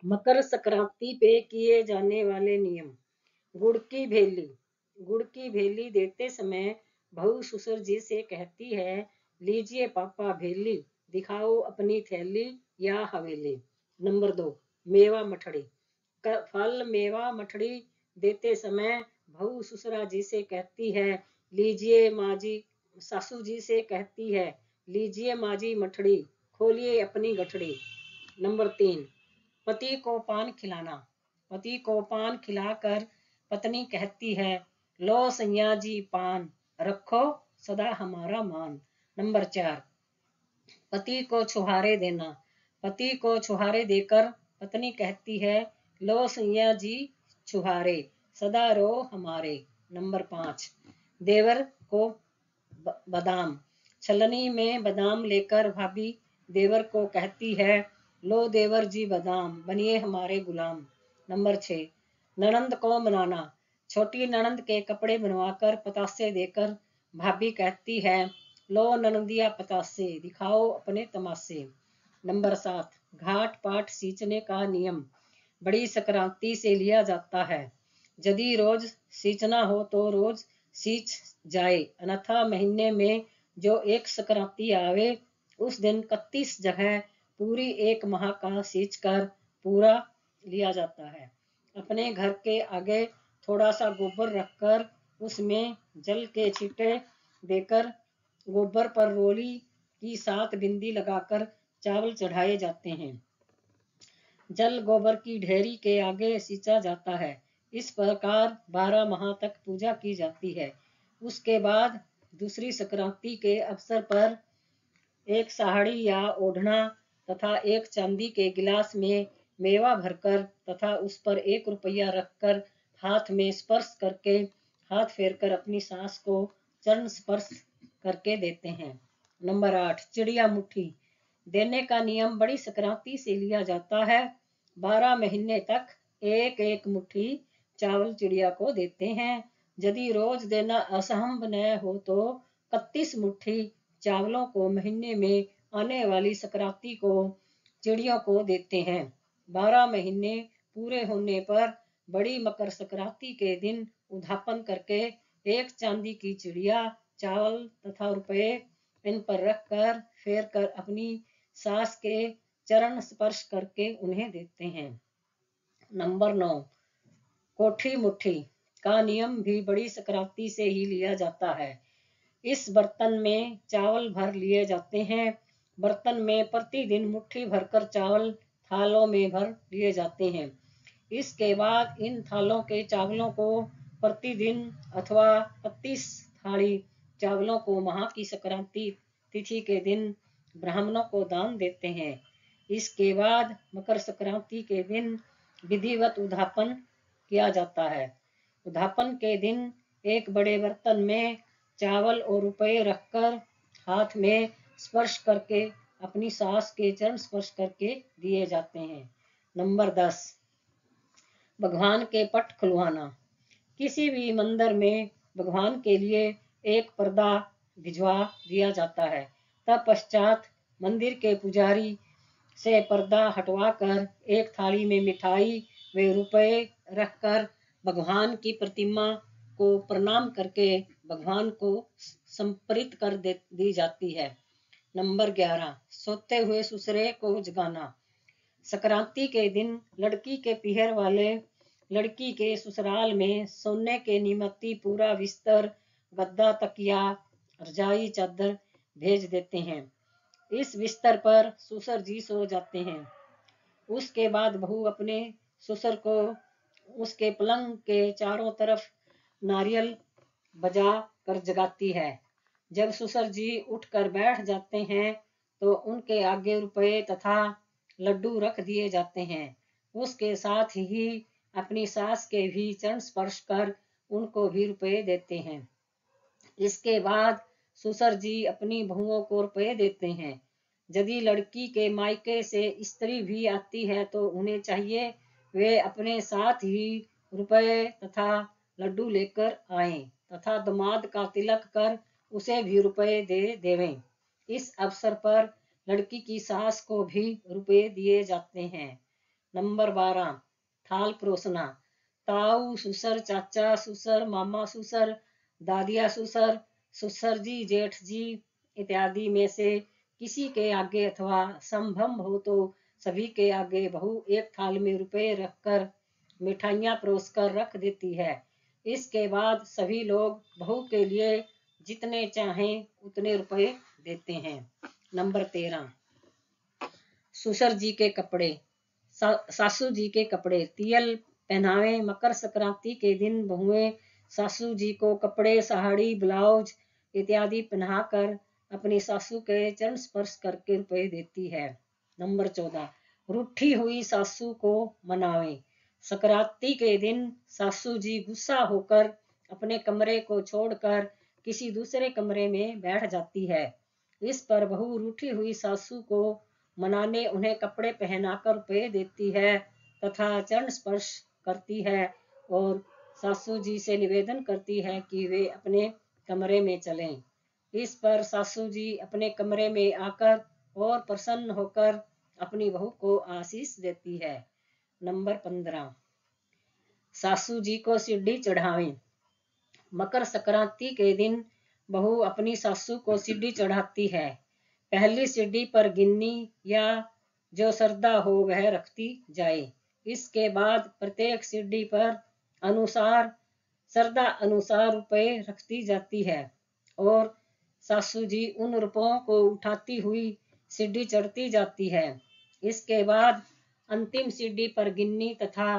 मकर संक्रांति पे किए जाने वाले नियम। गुड़ की भेली। गुड़ की भेली देते समय बहू ससुर जी से कहती है, लीजिए पापा भेली, दिखाओ अपनी थैली या हवेली। नंबर 2, मेवा मठड़ी। फल मेवा मठड़ी देते समय बहू ससुरा जी से कहती है, लीजिए माँ जी। सासू जी से कहती है, लीजिए माँ जी मठड़ी, खोलिए अपनी गठड़ी। नंबर 3, पति को पान खिलाना। पति को पान खिलाकर पत्नी कहती है, लो सैया जी पान, रखो सदा हमारा मान। नंबर 4, पति को छुहारे देना। पति को छुहारे देकर पत्नी कहती है, लो सैया जी छुहारे, सदा रहो हमारे। नंबर 5, देवर को बादाम। छलनी में बादाम लेकर भाभी देवर को कहती है, लो देवर जी बादाम, बनिए हमारे गुलाम। नंबर 6, ननंद को मनाना। छोटी ननंद के कपड़े बनवाकर पतासे देकर भाभी कहती है, लो ननंदिया पतासे, दिखाओ अपने तमाशे। नंबर 7, घाट पाट सींचने का नियम बड़ी संक्रांति से लिया जाता है। यदि रोज सींचना हो तो रोज सींच जाए, अन्यथा महीने में जो एक संक्रांति आवे उस दिन 31 जगह पूरी एक माह का सींच कर पूरा लिया जाता है। अपने घर के आगे थोड़ा सा गोबर रखकर उसमें जल के छींटे देकर गोबर पर रोली की 7 बिंदी लगाकर चावल चढ़ाए जाते हैं। जल गोबर की ढेरी के आगे सींचा जाता है। इस प्रकार 12 माह तक पूजा की जाती है। उसके बाद दूसरी संक्रांति के अवसर पर एक साड़ी या ओढ़ना तथा एक चांदी के गिलास में मेवा भरकर तथा उस पर 1 रुपया रखकर हाथ में स्पर्श करके हाथ फेरकर अपनी सास को चरण स्पर्श करके देते हैं। नंबर 8, चिड़िया मुट्ठी देने का नियम बड़ी संक्रांति से लिया जाता है। 12 महीने तक एक एक मुट्ठी चावल चिड़िया को देते हैं। यदि रोज देना असंभव न हो तो 31 मुट्ठी चावलों को महीने में आने वाली संक्रांति को चिड़ियों को देते हैं। 12 महीने पूरे होने पर बड़ी मकर संक्रांति के दिन उद्यापन करके एक चांदी की चिड़िया, चावल तथा रुपए इन पर रखकर फेर कर अपनी सास के चरण स्पर्श करके उन्हें देते हैं। नंबर 9, कोठी मुट्ठी का नियम भी बड़ी संक्रांति से ही लिया जाता है। इस बर्तन में चावल भर लिए जाते हैं। बर्तन में प्रतिदिन मुट्ठी भरकर चावल थालों में भर लिए जाते हैं। इसके बाद इन थालों के चावलों को प्रतिदिन अथवा 32 थाली चावलों को माह की संक्रांति तिथि के दिन ब्राह्मणों को दान देते हैं। इसके बाद मकर संक्रांति के दिन विधिवत उद्यापन किया जाता है। उद्यापन के दिन एक बड़े बर्तन में चावल और रुपए रखकर हाथ में स्पर्श करके अपनी सास के चरण स्पर्श करके दिए जाते हैं। नंबर 10, भगवान के पट खुलवाना। किसी भी मंदिर में भगवान के लिए एक पर्दा भिजवा दिया जाता है। तत्पश्चात मंदिर के पुजारी से पर्दा हटवाकर एक थाली में मिठाई व रुपए रखकर भगवान की प्रतिमा को प्रणाम करके भगवान को समर्पित कर दी जाती है। नंबर 11, सोते हुए ससुरे को जगाना। संक्रांति के दिन लड़की के पीहर वाले लड़की के ससुराल में सोने के निमित्त पूरा बिस्तर, गद्दा, तकिया, रजाई, चादर भेज देते हैं। इस बिस्तर पर ससुर जी सो जाते हैं। उसके बाद बहू अपने ससुर को उसके पलंग के चारों तरफ नारियल बजा कर जगाती है। जब ससुर जी उठकर बैठ जाते हैं तो उनके आगे रुपए तथा लड्डू रख दिए जाते हैं। उसके साथ ही अपनी सास के भी चरण स्पर्श कर उनको भी रुपए देते हैं। इसके बाद ससुर जी अपनी बहुओं को रुपए देते हैं। यदि लड़की के मायके से स्त्री भी आती है तो उन्हें चाहिए वे अपने साथ ही रुपए तथा लड्डू लेकर आएं तथा दामाद का तिलक कर उसे भी रुपए दे देवें। इस अवसर पर लड़की की सास को भी रुपए दिए जाते हैं। नंबर 12 थाल परोसना। ताऊ, ससुर, चाचा ससुर, मामा ससुर, दादिया ससुर, ससुर जी, जेठ जी इत्यादि में से किसी के आगे अथवा संभव हो तो सभी के आगे बहू एक थाल में रुपए रखकर मिठाइयाँ परोस कर रख देती है। इसके बाद सभी लोग बहू के लिए जितने चाहें उतने रुपए देते हैं। नंबर 13 ससुर जी के कपड़े। सासू जी के कपड़े तियल पहनावे। मकर संक्रांति के दिन बहुएं सासू जी को कपड़े, साड़ी, ब्लाउज इत्यादि पहनाकर अपनी सासू के चरण स्पर्श करके रुपए देती है। नंबर 14 रूठी हुई सासू को मनावे। संक्रांति के दिन सासू जी गुस्सा होकर अपने कमरे को छोड़कर किसी दूसरे कमरे में बैठ जाती है। इस पर बहू रूठी हुई सासू को मनाने उन्हें कपड़े पहनाकर रुपए देती है तथा चरण स्पर्श करती है और सासू जी से निवेदन करती है कि वे अपने कमरे में चलें। इस पर सासू जी अपने कमरे में आकर और प्रसन्न होकर अपनी बहू को आशीष देती है। नंबर 15 सासू जी को सीढ़ी चढ़ावें। मकर संक्रांति के दिन बहू अपनी सासू को सीढ़ी चढ़ाती है। पहली सीढ़ी पर गिन्नी या जो श्रद्धा हो वह रखती जाए। इसके बाद प्रत्येक सीढ़ी पर श्रद्धा अनुसार रुपए रखती जाती है और सासू जी उन रुपयों को उठाती हुई सीढ़ी चढ़ती जाती है। इसके बाद अंतिम सीढ़ी पर गिन्नी तथा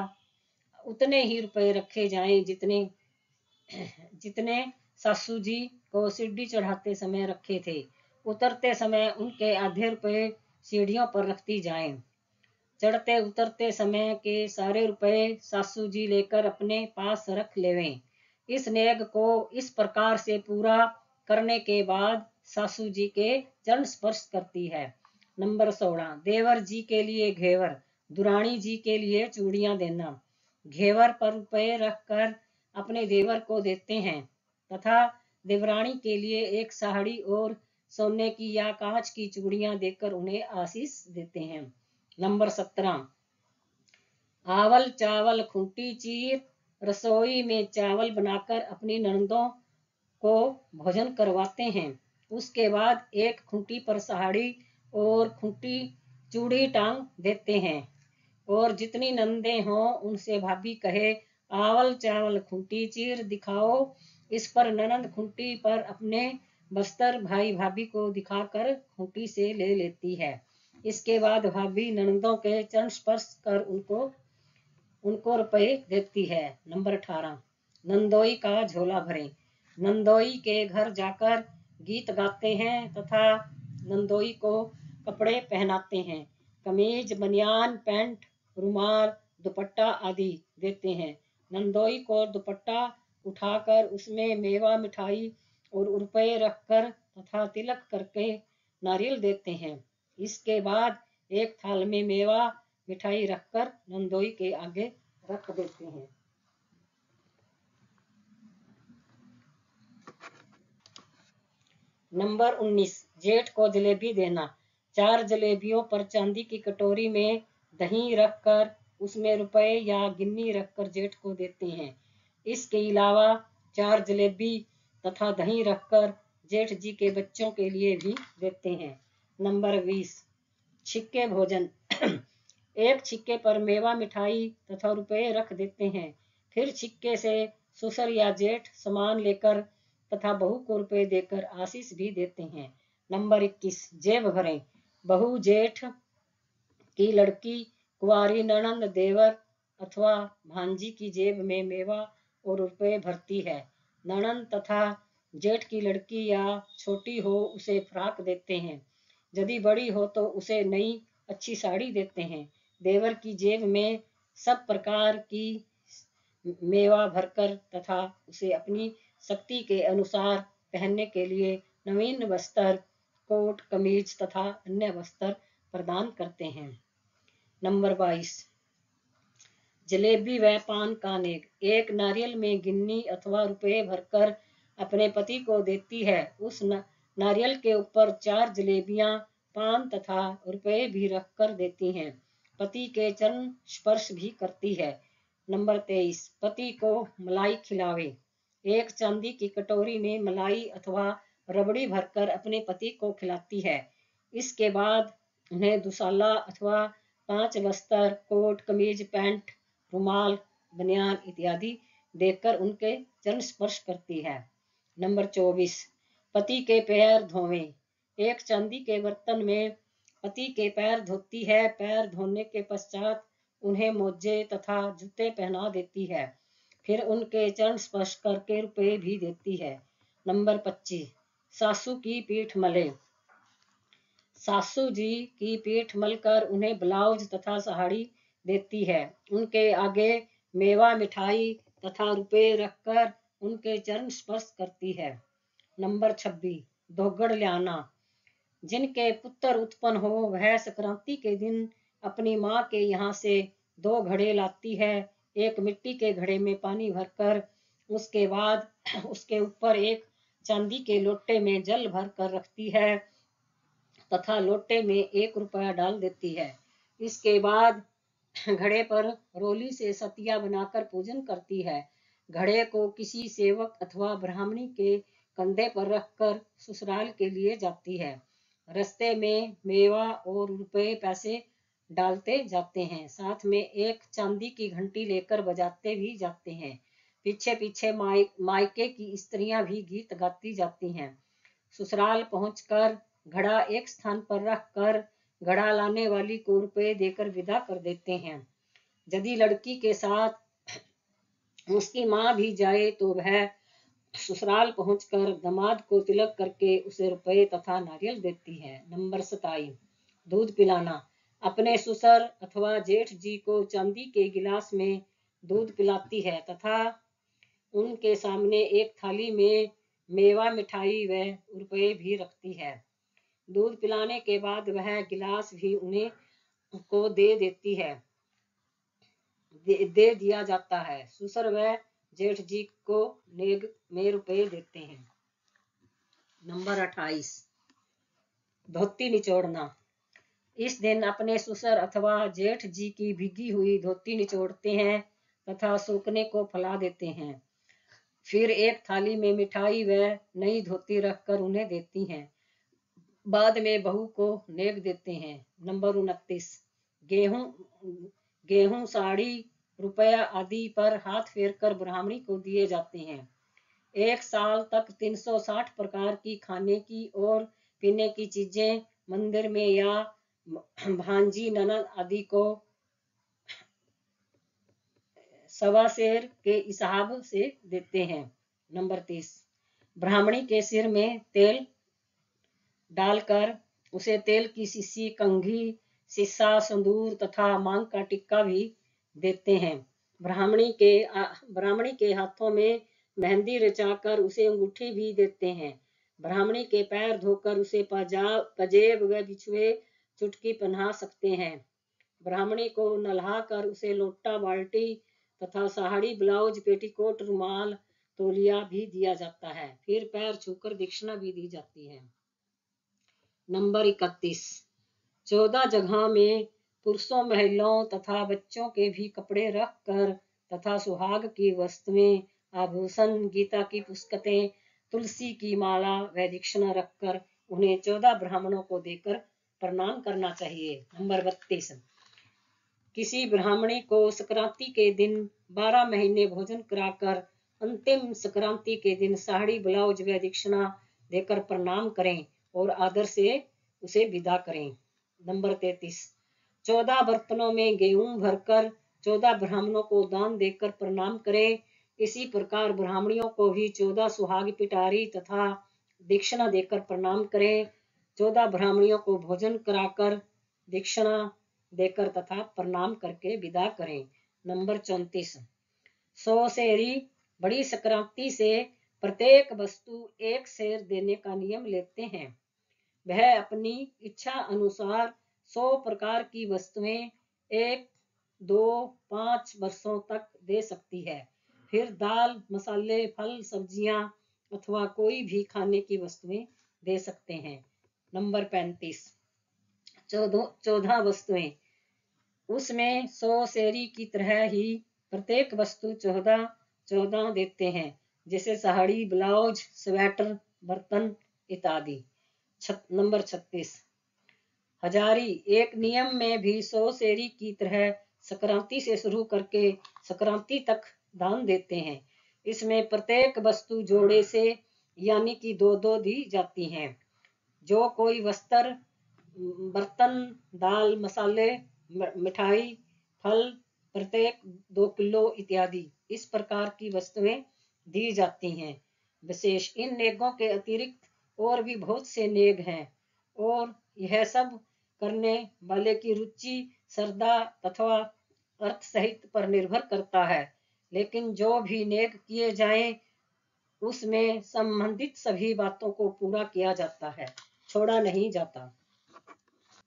उतने ही रुपए रखे जाएं जितने सासू जी को सीढ़ी चढ़ाते समय रखे थे। उतरते समय उनके आधे रुपए सीढ़ियों पर रखती जाएं। चढ़ते उतरते समय के सारे रुपए सासू जी लेकर अपने पास रख लेवें। इस नेग को इस प्रकार से पूरा करने के बाद सासू जी के चरण स्पर्श करती है। नंबर 16 देवर जी के लिए घेवर। दुरानी जी के लिए चूड़ियां देना। घेवर पर रुपए रखकर अपने देवर को देते हैं तथा देवरानी के लिए एक साड़ी और सोने की या कांच की चूड़ियां देकर उन्हें आशीष देते हैं। नंबर 17 आवल चावल खूंटी चीर। रसोई में चावल बनाकर अपनी ननदों को भोजन करवाते हैं। उसके बाद एक खूंटी पर साड़ी और खूंटी चूड़ी टांग देते हैं और जितनी नंदे हों उनसे भाभी कहे आवल चावल खूंटी चीर दिखाओ। इस पर ननद खूंटी पर अपने बस्तर भाई भाभी को दिखाकर खूंटी से ले लेती है। इसके बाद भाभी ननदों के चरण स्पर्श कर उनको रुपए देती है। नंबर 18 नंदोई का झोला भरें। नंदोई के घर जाकर गीत गाते हैं तथा नंदोई को कपड़े पहनाते हैं। कमीज, बनियान, पैंट, रुमाल, दुपट्टा आदि देते हैं। नंदोई को दुपट्टा उठाकर उसमें मेवा, मिठाई और रुपए रखकर तथा तिलक करके नारियल देते हैं। इसके बाद एक थाल में मेवा मिठाई रखकर नंदोई के आगे रख देते हैं। नंबर 19 जेठ को जलेबी देना। 4 जलेबियों पर चांदी की कटोरी में दही रखकर उसमें रुपए या गिन्नी रखकर जेठ को देते हैं। इसके अलावा 4 जलेबी तथा दही रखकर जेठ जी के बच्चों के लिए भी देते हैं। नंबर 20 छिक्के भोजन। एक छिक्के पर मेवा, मिठाई तथा रुपए रख देते हैं। फिर छिक्के से ससुर या जेठ सामान लेकर तथा बहू को रुपए देकर आशीष भी देते हैं। नंबर 21 जेब भरें। बहू जेठ की लड़की, कुंवारी ननंद, देवर अथवा भांजी की जेब में मेवा और रुपए भरती है। ननंद तथा जेठ की लड़की या छोटी हो उसे फ्राक देते हैं। यदि बड़ी हो तो उसे नई अच्छी साड़ी देते हैं। देवर की जेब में सब प्रकार की मेवा भरकर तथा उसे अपनी शक्ति के अनुसार पहनने के लिए नवीन वस्त्र, कोट, कमीज तथा अन्य वस्त्र प्रदान करते हैं। नंबर 22 जलेबी व पान का नेग। एक नारियल में गिन्नी अथवा रुपए भरकर अपने पति को देती है। उस नारियल के ऊपर 4 जलेबियां, पान तथा रुपए भी रखकर देती हैं पति के चरण स्पर्श भी करती है। नंबर 23, पति को मलाई खिलावे। एक चांदी की कटोरी में मलाई अथवा रबड़ी भरकर अपने पति को खिलाती है। इसके बाद उन्हें दुशाला अथवा 5 वस्त्र, कोट, कमीज, पैंट, रुमाल, बनियान इत्यादि देकर उनके चरण स्पर्श करती है। नंबर 24, पति के पैर धोवे। एक चांदी के बर्तन में पति के पैर धोती है। पैर धोने के पश्चात उन्हें मोजे तथा जूते पहना देती है। फिर उनके चरण स्पर्श करके रुपए भी देती है। नंबर 25, सासू की पीठ मले। सासू जी की पीठ मलकर उन्हें ब्लाउज तथा साड़ी देती है। उनके आगे मेवा, मिठाई तथा रुपए रखकर उनके चरण स्पर्श करती है। नंबर 26, दोगड़ ल्याना। जिनके पुत्र उत्पन्न हो वह संक्रांति के दिन अपनी माँ के यहाँ से 2 घड़े लाती है। एक मिट्टी के घड़े में पानी भरकर उसके बाद उसके ऊपर एक चांदी के लोटे में जल भर कर रखती है तथा लोटे में 1 रुपया डाल देती है। इसके बाद घड़े पर रोली से सतिया बनाकर पूजन करती है। घड़े को किसी सेवक अथवा ब्राह्मणी के कंधे पर रखकर ससुराल के लिए जाती है। रास्ते में मेवा और रुपए पैसे डालते जाते हैं। साथ में एक चांदी की घंटी लेकर बजाते भी जाते हैं। पीछे पीछे मायके की स्त्रियां भी गीत गाती जाती हैं। ससुराल पहुंचकर घड़ा एक स्थान पर रखकर घड़ा लाने वाली को रुपए देकर विदा कर देते हैं। यदि लड़की के साथ उसकी माँ भी जाए तो वह ससुराल पहुंचकर दामाद को तिलक करके उसे रुपए तथा नारियल देती है। नंबर 27, दूध पिलाना। अपने ससुर अथवा जेठ जी को चांदी के गिलास में दूध पिलाती है तथा उनके सामने एक थाली में मेवा, मिठाई व रुपए भी रखती है। दूध पिलाने के बाद वह गिलास भी उन्हें को दे देती है दे दिया जाता है। ससुर व जेठ जी को नेग में रुपए देते हैं। नंबर 28, धोती निचोड़ना। इस दिन अपने ससुर अथवा जेठ जी की भीगी हुई धोती निचोड़ते हैं तथा सूखने को फैला देते हैं। फिर एक थाली में मिठाई व नई धोती रखकर उन्हें देती हैं। बाद में बहू को नेग देते हैं। नंबर 29, गेहूं, साड़ी, रुपया आदि पर हाथ फेरकर ब्राह्मणी को दिए जाते हैं। 1 साल तक 360 प्रकार की खाने की और पीने की चीजें मंदिर में या भांजी, ननद आदि को सवा सेर के हिसाब से देते हैं। नंबर 30, ब्राह्मणी के सिर में तेल डालकर उसे तेल की शीशी, कंघी, शीशा, संदूर तथा मांग का टिक्का भी देते हैं। ब्राह्मणी के हाथों में मेहंदी रचाकर उसे अंगूठी भी देते हैं। ब्राह्मणी के पैर धोकर उसे पजेब व बिछुए चुटकी पहना सकते हैं। ब्राह्मणी को नहलाकर उसे लोटा, बाल्टी तथा साड़ी, ब्लाउज, पेटीकोट, रुमाल, तौलिया भी दिया जाता है। फिर पैर छूकर दक्षिणा भी दी जाती है। नंबर 31, 14 जगह में पुरुषों, महिलाओं तथा बच्चों के भी कपड़े रखकर तथा सुहाग की वस्तुएं, आभूषण, गीता की पुस्तकें, तुलसी की माला व दक्षिणा रखकर उन्हें 14 ब्राह्मणों को देकर प्रणाम करना चाहिए। नंबर 32, किसी ब्राह्मणी को संक्रांति के दिन 12 महीने भोजन कराकर अंतिम संक्रांति के दिन साड़ी, ब्लाउज व दक्षिणा देकर प्रणाम करें और आदर से उसे विदा करें। नंबर 33, 14 बर्तनों में गेहूं भरकर 14 ब्राह्मणों को दान देकर प्रणाम करें। इसी प्रकार ब्राह्मणियों को भी 14 सुहाग, पिटारी तथा दक्षिणा देकर प्रणाम करें। 14 ब्राह्मणियों को भोजन कराकर दक्षिणा देकर तथा प्रणाम करके विदा करें। नंबर 34, 100 सेरी बड़ी संक्रांति से प्रत्येक वस्तु 1 सेर देने का नियम लेते हैं। वह अपनी इच्छा अनुसार 100 प्रकार की वस्तुएं 1, 2, 5 वर्षों तक दे सकती है। फिर दाल, मसाले, फल, सब्जियां अथवा कोई भी खाने की वस्तुएं दे सकते हैं। नंबर 35, 14 वस्तुएं उसमें 100 सेरी की तरह ही प्रत्येक वस्तु 14 देते हैं, जैसे साड़ी, ब्लाउज, स्वेटर, बर्तन इत्यादि। नंबर 36, हजारी एक नियम में भी 100 सेरी की तरह संक्रांति से शुरू करके संक्रांति तक दान देते हैं। इसमें प्रत्येक वस्तु जोड़े से यानी कि 2 दी जाती हैं। जो कोई वस्त्र, बर्तन, दाल, मसाले, मिठाई, फल प्रत्येक 2 किलो इत्यादि इस प्रकार की वस्तुएं दी जाती हैं। विशेष इन नेकों के अतिरिक्त और भी बहुत से नेक हैं और यह सब करने वाले की रुचि, श्रद्धा तथा अर्थ सहित पर निर्भर करता है। लेकिन जो भी नेक किए जाएं उसमें संबंधित सभी बातों को पूरा किया जाता है, छोड़ा नहीं जाता।